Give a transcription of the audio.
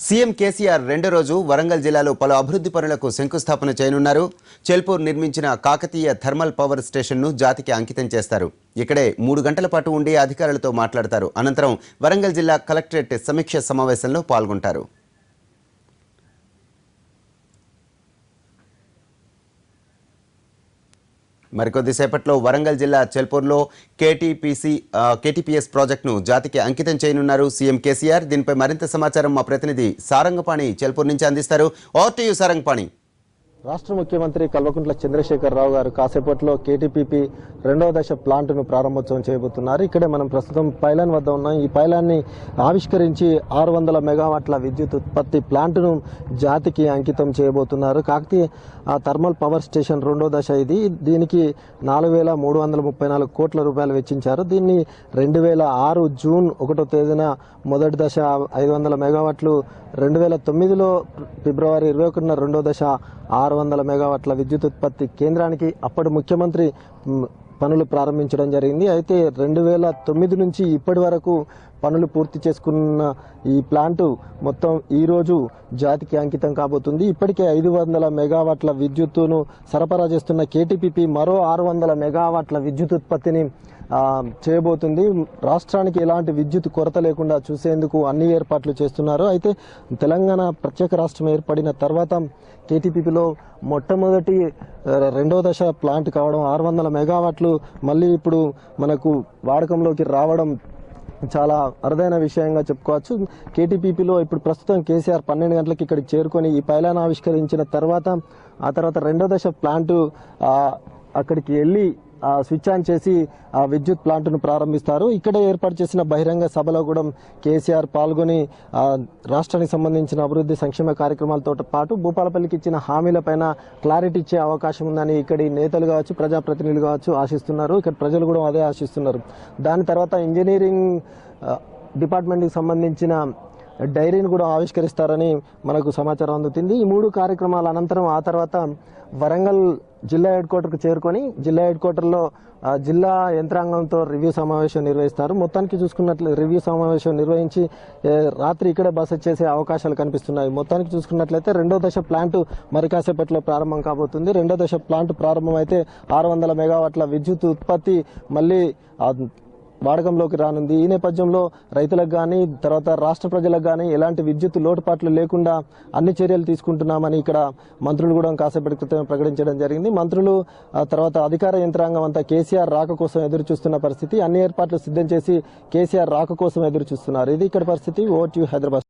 CM KCR రెండో రోజు వరంగల్ జిల్లాలో పలు అభివృద్ధి పనులకు శంకుస్థాపన చేయనున్నారు. చెల్పూర్ నిర్మించిన కాకతీయ థర్మల్ పవర్ స్టేషన్ను జాతికి అంకితం చేస్తారు. ఇక్కడే 3 గంటల పాటు ఉండి అధికారులతో మాట్లాడతారు. అనంతరం వరంగల్ జిల్లా కలెక్టరేట్ సమీక్ష సమావేశంలో పాల్గొంటారు. మరికొద్దిసేపట్లో వరంగల్ జిల్లా చెల్పూర్లో కేటీపీఎస్ ప్రాజెక్టును జాతికి అంకితం చేయనున్నారు సీఎం కేసీఆర్. దీనిపై మరింత సమాచారం మా ప్రతినిధి సారంగపాణి చెల్పూర్ నుంచి అందిస్తారు. Over to you Sarangapani. రాష్ట్ర ముఖ్యమంత్రి కల్వకుంట్ల చంద్రశేఖరరావు గారు కాసేపట్లో కేటీపీపీ రెండవ దశ ప్లాంట్ను ప్రారంభోత్సవం చేయబోతున్నారు. ఇక్కడే మనం ప్రస్తుతం పైలాన్ వద్ద ఉన్నాం. ఈ పైలాన్ని ఆవిష్కరించి 600 మెగావాట్ల విద్యుత్ ఉత్పత్తి ప్లాంట్ను జాతికి అంకితం చేయబోతున్నారు. కాకతీయ థర్మల్ పవర్ స్టేషన్ రెండో దశ ఇది. దీనికి 4,334 కోట్ల రూపాయలు వెచ్చించారు. దీన్ని 2006 జూన్ 1వ తేదీన మొదటి దశ 500 మెగావాట్లు, 2009లో ఫిబ్రవరి 21న రెండో దశ 600 మెగావాట్ల విద్యుత్ ఉత్పత్తి కేంద్రానికి అప్పటి ముఖ్యమంత్రి పనులు ప్రారంభించడం జరిగింది. అయితే 2009 నుంచి ఇప్పటి వరకు పనులు పూర్తి చేసుకున్న ఈ ప్లాంటు మొత్తం ఈరోజు జాతికి అంకితం కాబోతుంది. ఇప్పటికే 500 మెగావాట్ల విద్యుత్తును సరఫరా చేస్తున్న కేటీపీపీ మరో 600 మెగావాట్ల విద్యుత్ ఉత్పత్తిని చేయబోతుంది. రాష్ట్రానికి ఎలాంటి విద్యుత్ కొరత లేకుండా చూసేందుకు అన్ని ఏర్పాట్లు చేస్తున్నారు. అయితే తెలంగాణ ప్రత్యేక రాష్ట్రం ఏర్పడిన తర్వాత కేటీపీపీలో మొట్టమొదటి రెండో దశ ప్లాంట్ కావడం 600 మెగావాట్లు మళ్ళీ ఇప్పుడు మనకు వాడకంలోకి రావడం చాలా అరుదైన విషయంగా చెప్పుకోవచ్చు. కేటీపీపీలో ఇప్పుడు ప్రస్తుతం కేసీఆర్ 12 గంటలకు ఇక్కడికి చేరుకొని ఈ పైలాన్ ఆవిష్కరించిన తర్వాత రెండో దశ ప్లాంటు అక్కడికి వెళ్ళి స్విచ్ ఆన్ చేసి ఆ విద్యుత్ ప్లాంట్ను ప్రారంభిస్తారు. ఇక్కడే ఏర్పాటు చేసిన బహిరంగ సభలో కూడా కేసీఆర్ పాల్గొని రాష్ట్రానికి సంబంధించిన అభివృద్ధి సంక్షేమ కార్యక్రమాలతో పాటు భూపాలపల్లికి ఇచ్చిన హామీలపైన క్లారిటీ ఇచ్చే అవకాశం ఉందని ఇక్కడి నేతలు కావచ్చు, ప్రజాప్రతినిధులు కావచ్చు ఆశిస్తున్నారు. ఇక్కడ ప్రజలు కూడా అదే ఆశిస్తున్నారు. దాని తర్వాత ఇంజనీరింగ్ డిపార్ట్మెంట్కి సంబంధించిన డైరీని కూడా ఆవిష్కరిస్తారని మనకు సమాచారం అందుతుంది. ఈ 3 కార్యక్రమాల అనంతరం ఆ తర్వాత వరంగల్ జిల్లా హెడ్ క్వార్టర్కు చేరుకొని జిల్లా హెడ్ క్వార్టర్లో జిల్లా యంత్రాంగంతో రివ్యూ సమావేశం నిర్వహిస్తారు. మొత్తానికి చూసుకున్నట్లయితే రివ్యూ సమావేశం నిర్వహించి రాత్రి ఇక్కడే బస చేసే అవకాశాలు కనిపిస్తున్నాయి. మొత్తానికి చూసుకున్నట్లయితే రెండో దశ ప్లాంటు మరి కాసేపట్లో ప్రారంభం కాబోతుంది. రెండో దశ ప్లాంట్ ప్రారంభం అయితే 600 మెగావాట్ల విద్యుత్ ఉత్పత్తి మళ్ళీ వాడకంలోకి రానుంది. ఈ నేపథ్యంలో రైతులకు కానీ తర్వాత రాష్ట్ర ప్రజలకు కానీ ఎలాంటి విద్యుత్ లోటుపాట్లు లేకుండా అన్ని చర్యలు తీసుకుంటున్నామని ఇక్కడ మంత్రులు కూడా కాసేపటి క్రితం ప్రకటించడం జరిగింది. మంత్రులు తర్వాత అధికార యంత్రాంగం అంతా కేసీఆర్ రాక కోసం ఎదురు చూస్తున్న పరిస్థితి. అన్ని ఏర్పాట్లు సిద్ధం చేసి కేసీఆర్ రాక కోసం ఎదురు చూస్తున్నారు. ఇది ఇక్కడ పరిస్థితి. Over to Hyderabad.